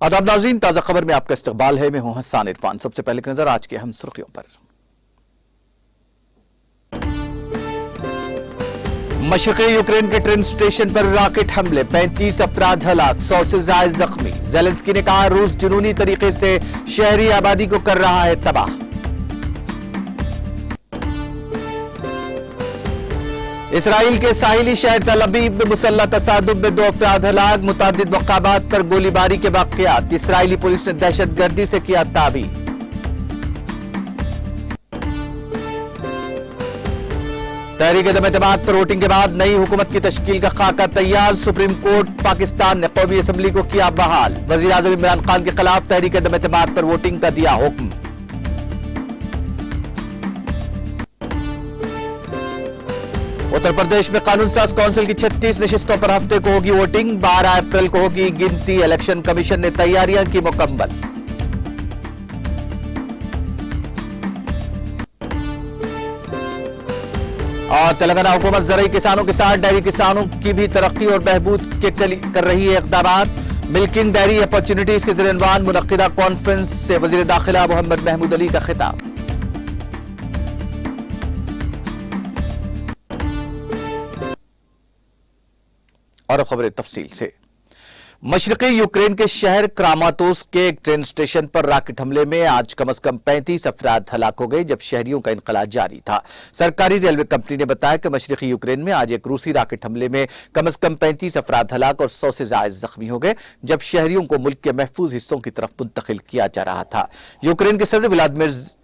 आदाब नाज़रीन, ताज़ा खबर में आपका इस्तकबाल है। मैं हूं हसन इरफान। सबसे पहले की नजर आज की अहम सुर्खियों पर। मशरक़ी यूक्रेन के ट्रेन स्टेशन पर रॉकेट हमले, 35 अफराद हलाक, 100 से ज्यादा जख्मी। ज़ेलेंस्की ने कहा रूस जुनूनी तरीके से शहरी आबादी को कर रहा है तबाह। इसराइल के साहिली शहर तल अबीब में मुसल्लह तसादुम में 2 अफराद हलाक, मुतादिद मकामात पर गोलीबारी के वाक़यात। इसराइली पुलिस ने दहशतगर्दी से किया ताबीर। तहरीक-ए-दम-ए-एतमाद पर वोटिंग के बाद नई हुकूमत की तश्कील का खाका तैयार। सुप्रीम कोर्ट पाकिस्तान ने कौमी असम्बली को किया बहाल। वज़ीर आज़म इमरान खान के खिलाफ तहरीक-ए-दम-ए-एतमाद पर वोटिंग का दिया हुक्म। उत्तर प्रदेश में कानून साज काउंसिल की 36 नशिस्तों पर हफ्ते को होगी वोटिंग। 12 अप्रैल को होगी गिनती। इलेक्शन कमीशन ने तैयारियां की मुकम्मल। और तेलंगाना हुकूमत ज़रूरी किसानों के साथ डेयरी किसानों की भी तरक्की और बहबूद के कर रही है इक़दामात। मिल्किंग डेयरी अपॉर्चुनिटीज के ज़रिए मुनक़्क़िदा कॉन्फ्रेंस से वज़ीर दाखिला मोहम्मद महमूद अली का खिताब। और अब खबरें तफसील से। मशरक़ी यूक्रेन के शहर क्रामातोर्स्क के एक ट्रेन स्टेशन पर रॉकेट हमले में आज कम से कम 35 अफराद हलाक हो गए, जब शहरियों का इनकला जारी था। सरकारी रेलवे कंपनी ने बताया कि मशरक़ी यूक्रेन में आज एक रूसी रॉकेट हमले में कम से कम 35 अफराद हलाक और 100 से ज्यादा जख्मी हो गए, जब शहरियों को मुल्क के महफूज हिस्सों की तरफ मुंतकिल किया जा रहा था। यूक्रेन के सदर व्लादिमीर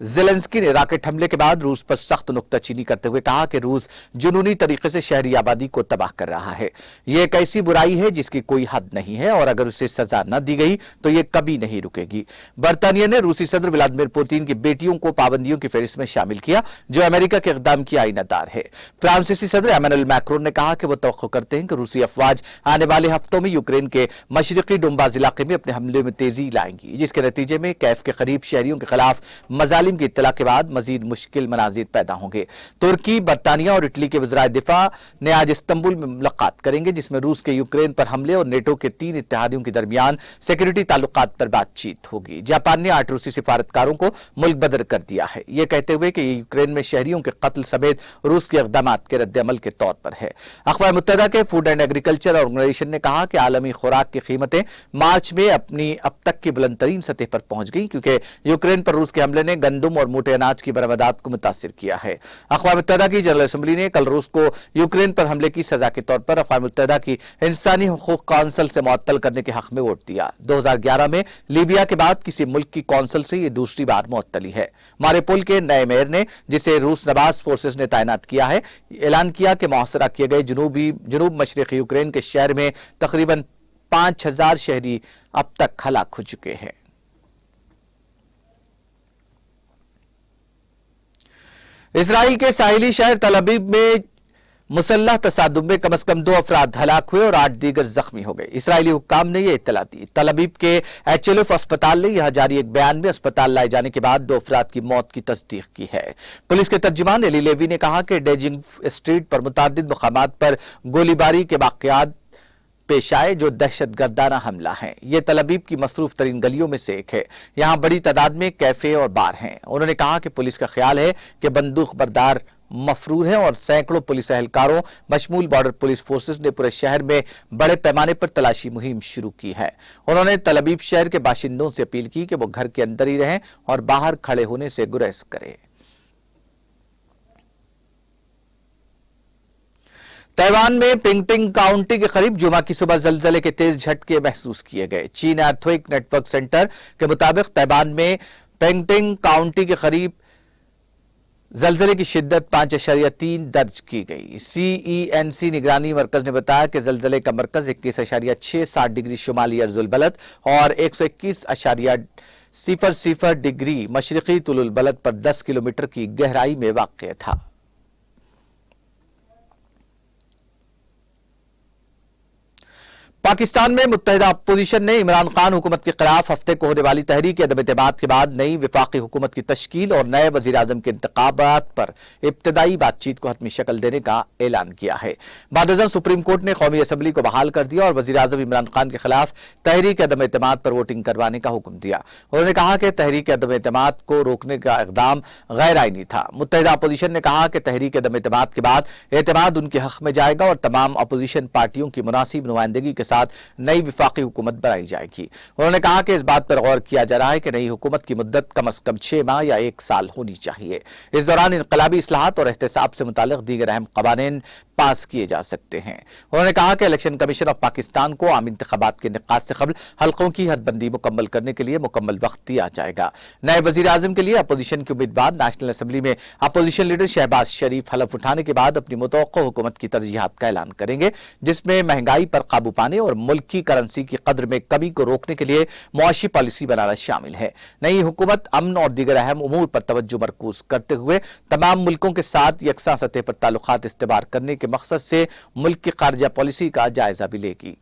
ज़ेलेंस्की ने रॉकेट हमले के बाद रूस पर सख्त नुक्ताचीनी करते हुए कहा कि रूस जुनूनी तरीके से शहरी आबादी को तबाह कर रहा है। यह एक ऐसी बुराई है जिसकी कोई हद नहीं है और अगर उसे सजा न दी गई तो यह कभी नहीं रुकेगी। बरतानिया ने रूसी सदर व्लादिमीर पुतिन की बेटियों को पाबंदियों की फहरिस्त में शामिल किया, जो अमेरिका के इक़दाम की आईनादार है। फ्रांसीसी सदर एमेनुएल मैक्रोन ने कहा कि वो तवक्को करते हैं कि रूसी अफवाज आने वाले हफ्तों में यूक्रेन के मशरक़ी डोंबास इलाके में अपने हमले में तेजी लाएंगी, जिसके नतीजे में कैफ के करीब शहरियों के खिलाफ मजालिम की इत्तला के बाद मजीद मुश्किल मनाजिर पैदा होंगे। तुर्की, बरतानिया और इटली के वज़राए दिफा ने आज इस्तांबुल में मुलाकात करेंगे, जिसमें रूस के यूक्रेन पर हमले और नेटो के 3 इत्तेहादियों के दरमियान सिक्योरिटी ताल्लुकात पर बातचीत होगी। जापान ने 8 रूसी सिफारतकारों को मुल्क बदर कर दिया है, यह कहते हुए कि यूक्रेन में शहरियों के कत्ल समेत रूस के इक़दामात के रद्द-ए-अमल के तौर पर है। अक़वाम मुत्तहिदा के फूड एंड एग्रीकल्चर ऑर्गेनाइजेशन ने कहा कि आलमी खुराक की कीमतें मार्च में अपनी अब तक की बुलंद तरीन सतह पर पहुंच गई, क्योंकि यूक्रेन पर रूस के हमले ने गंदम और मोटे अनाज की बरामदात को मुतासिर किया है। अक़वाम मुत्तहिदा की जनरल असम्बली ने कल रूस को यूक्रेन पर हमले की सजा के तौर पर अक़वाम मुत्तहिदा की इंसानी हुकूक काउंसिल से मुअत्तल करने के हक में वोट दिया। 2011 में लीबिया के बाद किसी मुल्क की काउंसिल से यह दूसरी बार मुअत्तली है। मारिउपोल के नए मेयर ने, जिसे रूस नवाज फोर्सेस ने तैनात किया है, ऐलान किया कि मुहसरा किए गए जनूब मशरक़ी यूक्रेन के शहर में तकरीबन 5000 शहरी अब तक हलाक हो चुके हैं। इसराइल के साहिली शहर तल अबीब में मुसल्लह तसादुम में कम से कम 2 अफराद हलाक हुए और 8 दीगर जख्मी हो गए। इसराइली हुक्काम ने यह इत्तला दी। तल अबीब के एचएलएफ अस्पताल ने यहां जारी एक बयान में अस्पताल लाए जाने के बाद 2 अफराद की मौत की तस्दीक की है। पुलिस के तर्जुमान एली लेवी ने कहा कि डेजिंग स्ट्रीट पर मुतादिद मकामात पर गोलीबारी के वाक़यात पेश आए, जो दहशतगर्दाना हमला है। यह तल अबीब की मसरूफ तरीन गलियों में से एक है। यहां बड़ी तादाद में कैफे और बार हैं। उन्होंने कहा कि पुलिस का ख्याल है कि बंदूक बरदार मफरूर है और सैकड़ों पुलिस एहलकारों बशमूल बॉर्डर पुलिस फोर्सेस ने पूरे शहर में बड़े पैमाने पर तलाशी मुहिम शुरू की है। उन्होंने तल अबीब शहर के बाशिंदों से अपील की कि वो घर के अंदर ही रहें और बाहर खड़े होने से गुरेज करें। ताइवान में पिंगटिंग काउंटी के करीब जुमा की सुबह जलजले के तेज झटके महसूस किए गए। चीन अर्थक्वेक नेटवर्क सेंटर के मुताबिक ताइवान में पिंगटिंग काउंटी के करीब जलजले की शिद्दत 5.3 दर्ज की गई। CENC निगरानी मरकज ने बताया कि जलजले का मरकज 21.67 डिग्री शुमाली अर्जुल बलद और 121.00 डिग्री मशरकी तुलुल बलद पर 10 किलोमीटर की गहराई में वाक़ था। पाकिस्तान में मुत्तहिदा अपोजिशन ने इमरान खान हुकूमत के खिलाफ हफ्ते को होने वाली तहरीक अदम एतमाद के बाद नई विफाकी हुकूमत की तश्कील और नए वजीर आजम के इंतखाबात पर इब्तदाई बातचीत को हतमी शक्ल देने का ऐलान किया है। बादअज़न सुप्रीम कोर्ट ने कौमी असम्बली को बहाल कर दिया और वजीर आजम इमरान खान के खिलाफ तहरीक अदम एतमाद पर वोटिंग करवाने का हुक्म दिया। उन्होंने कहा कि तहरीक अदम एतमाद को रोकने का इकदाम गैर आईनी था। मुत्तहिदा अपोजिशन ने कहा कि तहरीक अदम एतमाद के बाद एतमाद उनके हक में जाएगा और तमाम अपोजिशन पार्टियों की मुनासिब नुमाइंदगी के साथ नई विफाकी हुकूमत बनाई जाएगी। उन्होंने कहा कि इस बात पर गौर किया जा रहा है कि नई हुकूमत की मुद्दत कम अज कम 6 माह या 1 साल होनी चाहिए। इस दौरान इनकलाबी इस्लाहात और एहतसाब से मुताल्लिक दीगर अहम कवानीन पास किए जा सकते हैं। उन्होंने कहा कि इलेक्शन कमीशन ऑफ पाकिस्तान को आम इंतखाबात के निकात से कबल हल्कों की हदबंदी मुकम्मल करने के लिए मुकम्मल वक्त दिया जाएगा। नए वजीर आजम के लिए अपोजिशन के उम्मीदवार नेशनल असम्बली में अपोजिशन लीडर शहबाज शरीफ हलफ उठाने के बाद अपनी मुतवक्को हुकूमत की तरजीहात का ऐलान करेंगे, जिसमें महंगाई पर काबू पाने और मुल्क की करेंसी की कद्र में कमी को रोकने के लिए मुआशी पॉलिसी बनाना शामिल है। नई हुकूमत अमन और दीगर अहम उमूर पर तवज्जो मरकूज करते हुए तमाम मुल्कों के साथ यकसा सतह पर ताल्लुकात इस्तेबार करने के मकसद से मुल्क की खारजा पॉलिसी का जायजा भी लेगी।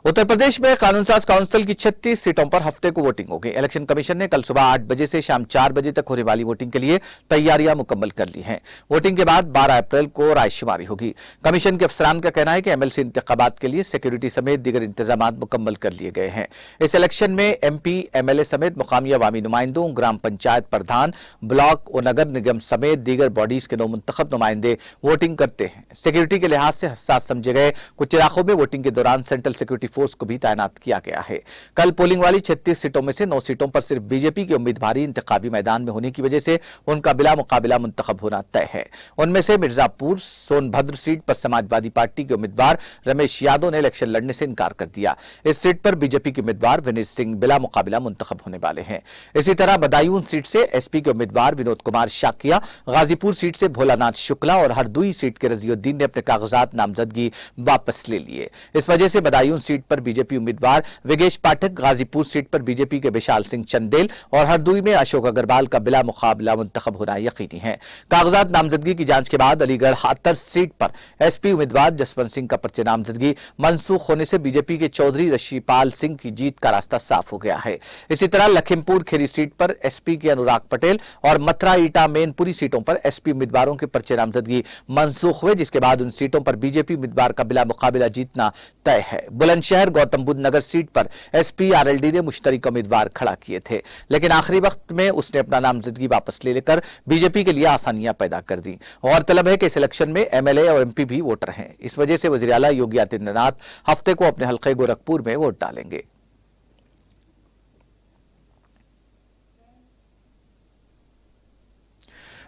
उत्तर प्रदेश में कानून साज काउंसिल की 36 सीटों पर हफ्ते को वोटिंग होगी। इलेक्शन कमीशन ने कल सुबह 8 बजे से शाम 4 बजे तक होने वाली वोटिंग के लिए तैयारियां मुकम्मल कर ली हैं। वोटिंग के बाद 12 अप्रैल को रायशुमारी होगी। कमीशन के अफसरान का कहना है कि एमएलसी इंतखाबात के लिए सिक्योरिटी समेत दीगर इंतजाम मुकम्मल कर लिए गए हैं। इस इलेक्शन में एमपी, एमएलए समेत मुकामी अवामी नुमाइंदों, ग्राम पंचायत प्रधान, ब्लॉक और नगर निगम समेत दीगर बॉडीज के मुंतखब नुमाइंदे वोटिंग करते हैं। सिक्योरिटी के लिहाज से हसास समझे गए कुछ इलाकों में वोटिंग के दौरान सेंट्रल सिक्योरिटी फोर्स को भी तैनात किया गया है। कल पोलिंग वाली 36 सीटों में से 9 सीटों पर सिर्फ बीजेपी के उम्मीदवार इंतखाबी मैदान में होने की वजह से उनका बिला मुकाबिला मुंतखब होना तय है। उनमें से मिर्जापुर सोनभद्र सीट पर समाजवादी पार्टी के उम्मीदवार रमेश यादव ने इलेक्शन लड़ने से इनकार कर दिया। इस सीट पर बीजेपी के उम्मीदवार विनीत सिंह बिला मुकाबिला मुंतखब होने वाले हैं। इसी तरह बदायूं सीट से एसपी के उम्मीदवार विनोद कुमार शाकिया, गाजीपुर सीट से भोलानाथ शुक्ला और हरदोई सीट के रजीउद्दीन ने अपने कागजात नामजदगी वापस ले लिए। इस वजह से बदायूं सीट पर बीजेपी उम्मीदवार विगेश पाठक, गाजीपुर सीट पर बीजेपी के विशाल सिंह चंदेल और हरदोई में अशोक अग्रवाल का बिला मुकाबला मुंतखब होना यकीनी है। कागजात नामजदगी की जांच के बाद अलीगढ़ हाथर सीट पर एसपी उम्मीदवार जसवंत सिंह का पर्चे नामजदगी मनसूख होने से बीजेपी के चौधरी ऋषिपाल सिंह की जीत का रास्ता साफ हो गया है। इसी तरह लखीमपुर खीरी सीट पर एसपी के अनुराग पटेल और मथुरा ईटा मैनपुरी सीटों पर एसपी उम्मीदवारों के पर्चे नामजदगी मनसूख हुए, जिसके बाद उन सीटों पर बीजेपी उम्मीदवार का बिला मुकाबला जीतना तय है। बुलंदशहर गौतम बुद्ध नगर सीट पर एसपी आरएलडी ने मुश्तरक उम्मीदवार खड़ा किए थे, लेकिन आखिरी वक्त में उसने अपना नामजदगी वापस ले लेकर बीजेपी के लिए आसानियां पैदा कर दी। गौरतलब है कि इस इलेक्शन में एमएलए और एमपी भी वोटर हैं। इस वजह से वजीर आला योगी आदित्यनाथ हफ्ते को अपने हल्के गोरखपुर में वोट डालेंगे।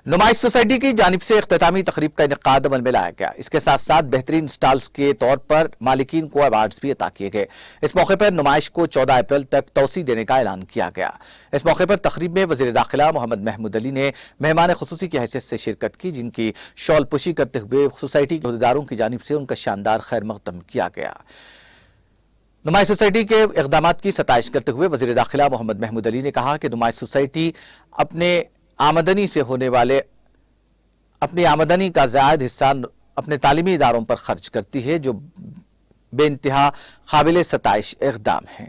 नुमाइश सोसाइटी की जानिब से इख्तितामी तकरीब का इनेकाद अमल में लाया गया। इसके साथ साथ बेहतरीन स्टॉल्स के तौर पर मालिकीन को अवार्ड्स भी अता किए गए। इस मौके पर नुमाइश को 14 अप्रैल तक तोसी देने का ऐलान किया गया। इस मौके पर तकरीब में वज़ीर दाखिला मोहम्मद महमूद अली ने मेहमान खुसूसी की हैसियत से शिरकत की, जिनकी शॉल पुशी करते हुए सोसाइटी के अहदेदारों की जानिब से उनका शानदार खैर मकदम किया गया। नुमाइश सोसाइटी के इक़दाम की सताइश करते हुए वज़ीर दाखिला मोहम्मद महमूद अली ने कहा कि नुमाइश सोसाइटी अपनी आमदनी का ज़ायद हिस्सा अपने तालीमी इदारों पर खर्च करती है, जो बेइंतहा काबिल सताइश इक़दाम है।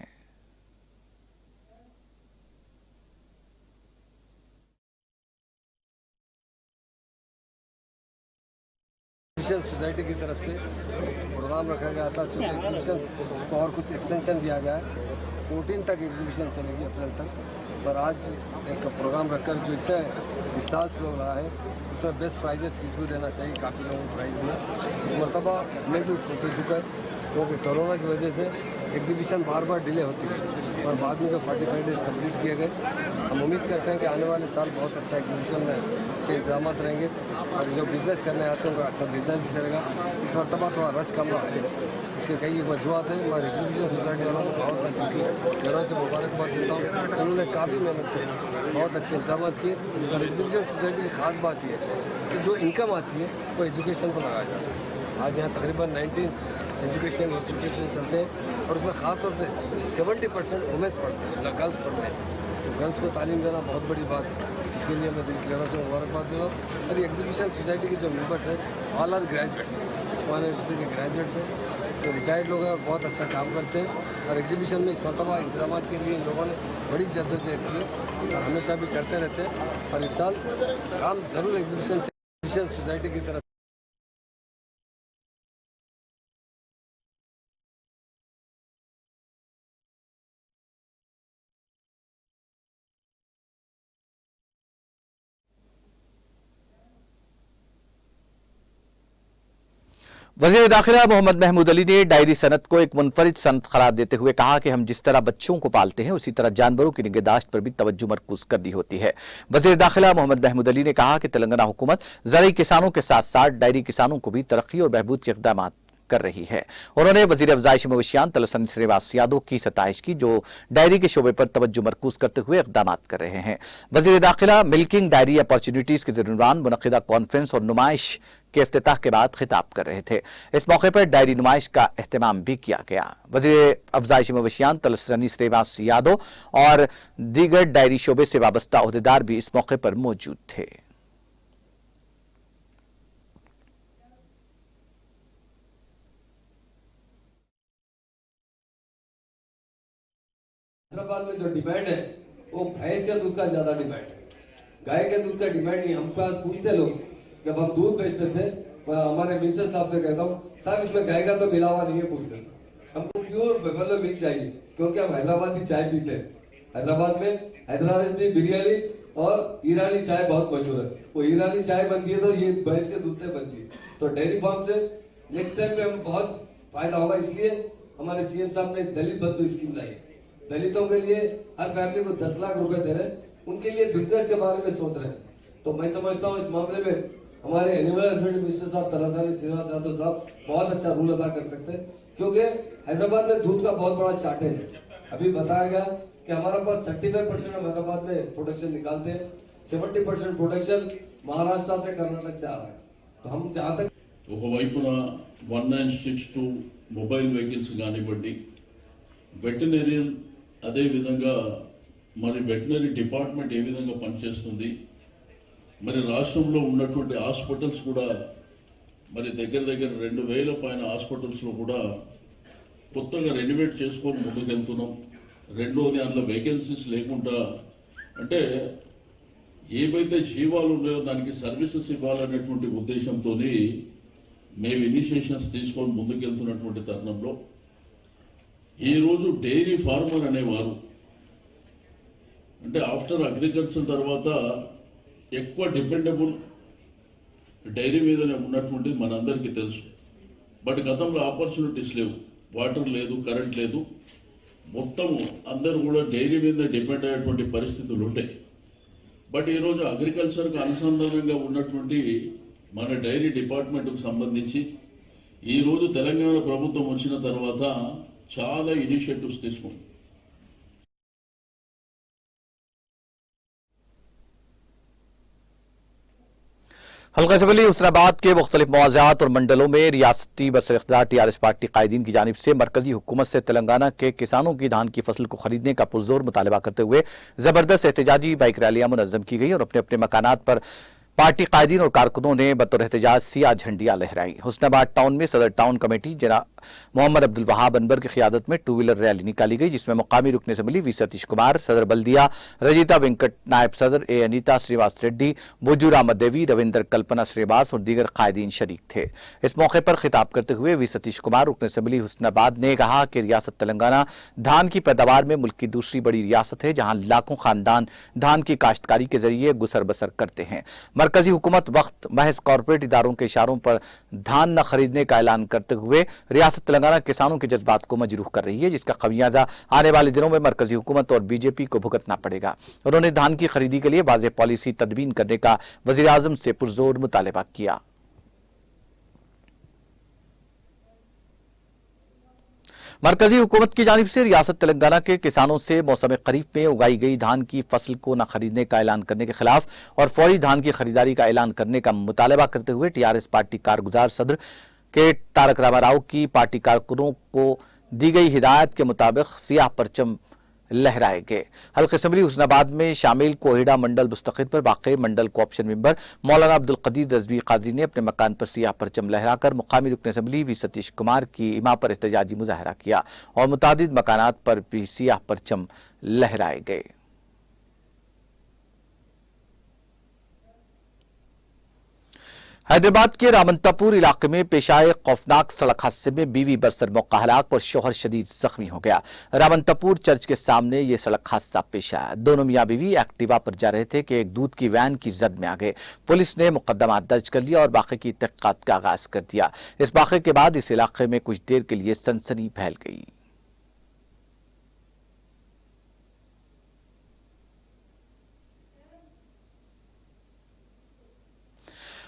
सोसाइटी की तरफ से प्रोग्राम रखा गया था। एग्जीबिशन को और कुछ एक्सटेंशन दिया गया है। 14 तक एग्जीबिशन चलेगी, अप्रैल तक। पर आज एक प्रोग्राम रखकर जो इतने स्टॉल्स लोग रहा है उसमें बेस्ट प्राइजेस किसको देना चाहिए, काफ़ी लोगों को प्राइज़ दिया। इस मरतबा हमें भी खुद क्योंकि कोरोना की वजह से एग्जीबिशन बार बार डिले होती है और बाद में जो 45 डेज कंप्लीट किए गए। हम उम्मीद करते हैं कि आने वाले साल बहुत अच्छा एग्जीबिशन में अच्छे इंतजाम रहेंगे और जो बिज़नेस करने आते हैं उनका अच्छा बिजनेस भी चलेगा। इस मरतबा थोड़ा रश कम रहा है, इसके कई वजूहत हैं। मैं एग्जीबिशन सोसाइटी वालों को बहुत मैं घरों से मुबारकबाद देता हूँ। उन्होंने काफ़ी मेहनत की, बहुत अच्छे इंतजाम किए। और एग्जीबिशन सोसाइटी की खास बात यह है कि जो इनकम आती है वो एजुकेशन पर लगाया जाता है। आज यहाँ तकरीबन 19 एजुकेशन इंस्टीट्यूशन चलते हैं और उसमें ख़ास तौर से 70% वुमेंस पढ़ते हैं, गर्ल्स पढ़ते हैं। तो गर्ल्स को तालीम देना बहुत बड़ी बात है। इसके लिए मैं दिलीप से मुबारकबाद दे रहा हूँ। और ये एग्जीबिशन सोसाइटी के जो मेंबर्स हैं all are graduates, Osmania university के ग्रेजुएट्स हैं, जो रिटायर्ड लोग हैं और बहुत अच्छा काम करते हैं। और एग्जीबिशन में इस मरतबा इंतजाम के लिए इन लोगों ने बड़ी जद्दोजहद की और हमेशा भी करते रहते हैं। और इस साल काम जरूर एग्जीबिशन सोसाइटी की तरफ। वज़ीर दाखिला मोहम्मद महमूद अली ने डायरी सनत को एक मुनफरिद सनत करार देते हुए कहा कि हम जिस तरह बच्चों को पालते हैं उसी तरह जानवरों की निगहदाश्त पर भी तवज्जो मरकूज करनी होती है। वज़ीर दाखिला मोहम्मद महमूद अली ने कहा कि तेलंगाना हुकूमत ज़राई किसानों के साथ साथ डायरी किसानों को भी तरक्की और बहबूद के इक़दाम कर रही है। उन्होंने वज़ीर अफ़ज़ाइश मवेशियान तलसनी श्रीवास यादव की सताइश की, जो डायरी के शोबे पर तवज्जो मरकूज करते हुए इक़दाम कर रहे हैं। वज़ीर दाखिला मिल्किंग डायरी अपॉर्चुनिटीज के दौरान मुनक़िदा कॉन्फ्रेंस और नुमाइश के इफ्तिताह के बाद खिताब कर रहे थे। इस मौके पर डायरी नुमाइश का एहतमाम भी किया गया। वज़ीर अफ़ज़ाइश मवेशियान तलसनी श्रीवास यादव और दीगर डायरी शोबे से वाबस्ता ओहदेदार भी इस मौके पर मौजूद थे। हैदराबाद में जो डिमांड है वो भैंस के दूध का ज्यादा डिमांड है, गाय के दूध का डिमांड नहीं। हम पास पूछते लोग, जब हम दूध बेचते थे, मैं हमारे मिनिस्टर साहब से कहता हूँ साहब इसमें गाय का तो मिला हुआ नहीं है, पूछते थे। हमको प्योर बफेलो मिल्क चाहिए, क्योंकि हम हैदराबादी चाय पीते हैं। हैदराबाद में हैदराबादी बिरयानी और ईरानी चाय बहुत मशहूर है। वो ईरानी चाय बनती है तो ये भैंस के दूध से बनती है। तो डेयरी फार्म से नेक्स्ट टाइम पे हम बहुत फायदा होगा, इसलिए हमारे सीएम साहब ने दलित बंधु स्कीम लाई है। दलितों के लिए हर फैमिली को 10 लाख रुपए दे रहे हैं, उनके लिए बिजनेस के बारे में सोच रहे हैं। तो मैं समझता हूँ इस मामले में हमारे एनिमल हस्बेंड्री मिनिस्टर साहब तलसानी श्रीनिवास यादव साहब बहुत अच्छा रूल अदा कर सकते हैं, क्योंकि हैदराबाद में दूध का बहुत बड़ा शॉर्टेज है। अभी बताया गया कि हमारे पास 35% हम हैदराबाद में प्रोडक्शन निकालते हैं, 70% प्रोडक्शन महाराष्ट्र से कर्नाटक से आ रहा है। तो हम जहाँ तक ఒకవైపున 1962 మొబైల్ వెహికల్స్ కానివ్వండి, వెటనరీన్ అదేవిధంగా మరి వెటనరీ డిపార్ట్మెంట్ ఏ విధంగా పనిచేస్తుంది, మరి రాష్ట్రంలో ఉన్నటువంటి హాస్పిటల్స్ కూడా మరి దగ్గర 2000 పైన హాస్పిటల్స్లో కూడా కొత్తగా రెనోవేట్ చేసుకొని ముందుకెళ్తున్నాం. రెండోది అందులో వేకెన్సీస్ లేకుండా, అంటే ఏవైతే జీవాలు ఉన్నాయో దానికి సర్వీసెస్ ఇవ్వాలనేటువంటి ఉద్దేశంతో మేము ఇనిషియేషన్స్ తీసుకొని ముందుకెళ్తున్నటువంటి తరుణంలో ఈరోజు డైరీ ఫార్మర్ అనేవారు అంటే ఆఫ్టర్ అగ్రికల్చర్ తర్వాత ఎక్కువ డిపెండబుల్ డైరీ మీదనే ఉన్నటువంటిది మనందరికీ తెలుసు. బట్ గతంలో ఆపర్చునిటీస్ లేవు, వాటర్ లేదు, కరెంట్ లేదు, మొత్తం అందరూ కూడా డైరీ మీద డిపెండ్ అయ్యేటువంటి పరిస్థితులు ఉంటాయి. బట్ ఈరోజు అగ్రికల్చర్కు అనుసంధానంగా ఉన్నటువంటి మన డైరీ డిపార్ట్మెంట్కు సంబంధించి ఈరోజు తెలంగాణ ప్రభుత్వం వచ్చిన తర్వాత చాలా ఇనిషియేటివ్స్ తీసుకుంది. हल्का सबली हुस्नाबाद के मुख्तलिफ मवाज़ात और मंडलों में रियासती बरसर टीआरएस पार्टी कायदीन की जानिब से मरकजी हुकूमत से तेलंगाना के किसानों की धान की फसल को खरीदने का पुरजोर मुतालबा करते हुए जबरदस्त एहतजाजी बाइक रैलियां मुनज़्ज़म की गई और अपने अपने मकानात पर पार्टी कायदीन और कारकुनों ने बतौर एहतजाज सिया झंडियां लहराई। हुस्नाबाद टाउन में सदर टाउन कमेटी जनाब मोहम्मद अब्दुल वहाब अनवर की क़ियादत में 2 व्हीलर रैली निकाली गई, जिसमें मुकामी रुकन असम्बली वी सतीश कुमार, सदर बल्दिया रजिता वेंकट, नायब सदर ए अनीता श्रीवास रेड्डी, बुजू रामद देवी, रविंदर कल्पना श्रीवास और दीगर कायदीन शरीक थे। इस मौके पर खिताब करते हुए वी सतीश कुमार रुकन असम्बली हुस्नाबाद ने कहा कि रियासत तेलंगाना धान की पैदावार में मुल्क की दूसरी बड़ी रियासत है, जहां लाखों खानदान धान की काश्तकारी के जरिए गुसर बसर करते हैं। मरकजी हुकूमत वक्त महज कॉरपोरेट इदारों के इशारों पर धान न खरीदने का ऐलान करते हुए रियासत तेलंगाना किसानों के जज्बात को मजरूह कर रही है, जिसका खमियाजा आने वाले दिनों में मरकजी हुकूमत और बीजेपी को भुगतना पड़ेगा। उन्होंने धान की खरीदी के लिए वाज़ेह पॉलिसी तदबीन करने का वज़ीर आज़म से पुरजोर मुतालबा किया। मरकजी हुकूमत की जानिब से रियासत तेलंगाना के किसानों से मौसम खरीफ में उगाई गई धान की फसल को न खरीदने का ऐलान करने के खिलाफ और फौरी धान की खरीदारी का ऐलान करने का मुतालबा करते हुए टीआरएस पार्टी कारगुजार सदर के तारक रामाराव की पार्टी कारकुनों को दी गई हिदायत के मुताबिक सियाह परचम लहराए गए। हल्का असम्बली हुस्नाबाद में शामिल कोहिड़ा मंडल मुस्तकिल पर वाक़ई मंडल कोऑप्शन मेंबर मौलाना अब्दुल कदीर रज़वी कादरी ने अपने मकान पर सियाह परचम लहराकर मुकामी रुकन असम्बली वी सतीश कुमार की इमा पर एहतजाजी मुजाहरा किया और मुतादिद मकानात पर भी सियाह परचम लहराए गए। हैदराबाद के रामंतापुर इलाके में पेश आए खौफनाक सड़क हादसे में बीवी बरसर मौका हलाक और शौहर शदीद जख्मी हो गया। रामंतापुर चर्च के सामने यह सड़क हादसा पेश आया। दोनों मियां बीवी एक्टिवा पर जा रहे थे कि एक दूध की वैन की जद में आ गए। पुलिस ने मुकदमा दर्ज कर लिया और वाक़े की तहक़ीक़ात का आगाज कर दिया। इस वाक़े के बाद इस इलाके में कुछ देर के लिए सनसनी फैल गई।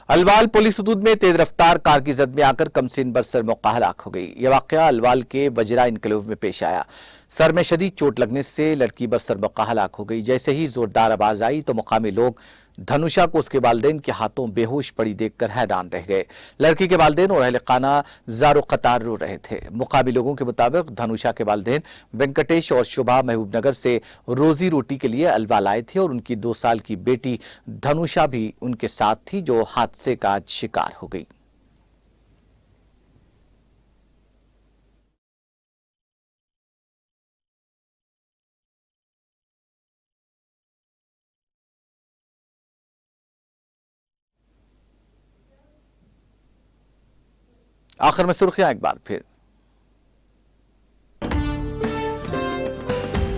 अलवाल पुलिस हदूद में तेज रफ्तार कार की जद में आकर कमसिन बरसर मौका हलाक हो गई। यह वाकया अलवाल के वजरा इनकलेव में पेश आया। सर में शदीद चोट लगने से लड़की बरसर मौका हलाक हो गई। जैसे ही जोरदार आवाज आई तो मुकामी लोग धनुषा को उसके वालिदैन के हाथों बेहोश पड़ी देखकर हैरान रह गए। लड़की के वालिदैन और अहले खाना ज़ारो कतार रो रहे थे। मुकामी लोगों के मुताबिक धनुषा के वालिदैन वेंकटेश और शोभा महबूबनगर से रोजी रोटी के लिए अलवाल आए थे और उनकी 2 साल की बेटी धनुषा भी उनके साथ थी, जो हादसे का आज शिकार हो गई। आखिर में सुर्खियां एक बार फिर।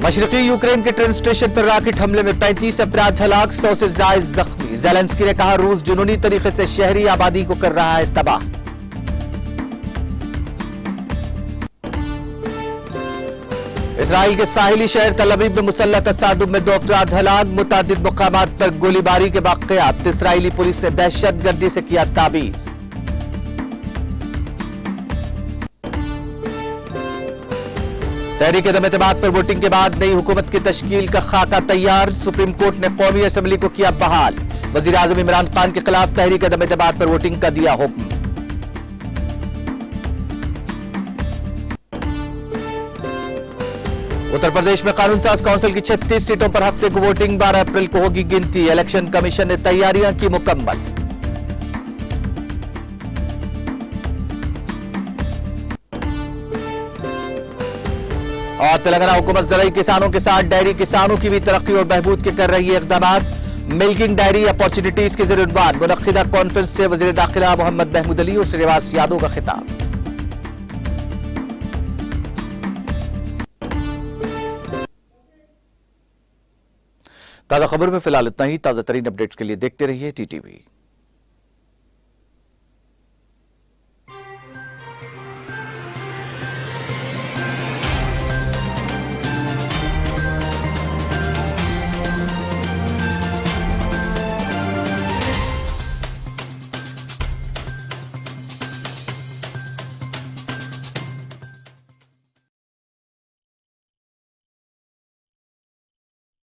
मशरकी यूक्रेन के ट्रेन स्टेशन पर रॉकेट हमले में 35 अफराद हलाक, 100 से ज्यादा जख्मी। ज़ेलेंस्की ने कहा रूस जुनूनी तरीके से शहरी आबादी को कर रहा है तबाह। इसराइल के साहिली शहर तल अवीव में मुसल्लह तसादुम में 2 अफराद हलाक, मुतादिद मुकामात पर गोलीबारी के वाक़यात। इसराइली पुलिस ने दहशतगर्दी से किया ताबीर। तहरीक दम-ए-एतमाद पर वोटिंग के बाद नई हुकूमत की तश्कील का खाका तैयार। सुप्रीम कोर्ट ने कौमी असम्बली को किया बहाल। वजीर आजम इमरान खान के खिलाफ तहरीक दम-ए-एतमाद पर वोटिंग का दिया हुक्म। उत्तर प्रदेश में कानून साज काउंसिल की 36 सीटों पर हफ्ते को वोटिंग, 12 अप्रैल को होगी गिनती। इलेक्शन कमीशन ने तैयारियां की मुकम्मल। और तेलंगाना हुकूमत ज़राई किसानों के साथ डेयरी किसानों की भी तरक्की और बहबूद के कर रही है इक़दाम। मिल्किंग डेयरी अपॉर्चुनिटीज के ज़रिए मुनक़्क़िदा कॉन्फ्रेंस से वज़ीर दाखिला मोहम्मद महमूद अली और श्रीनिवास यादव का खिताब। ताज़ा खबर में फिलहाल इतना ही। ताज़ा तरीन अपडेट्स के लिए देखते रहिए TTV।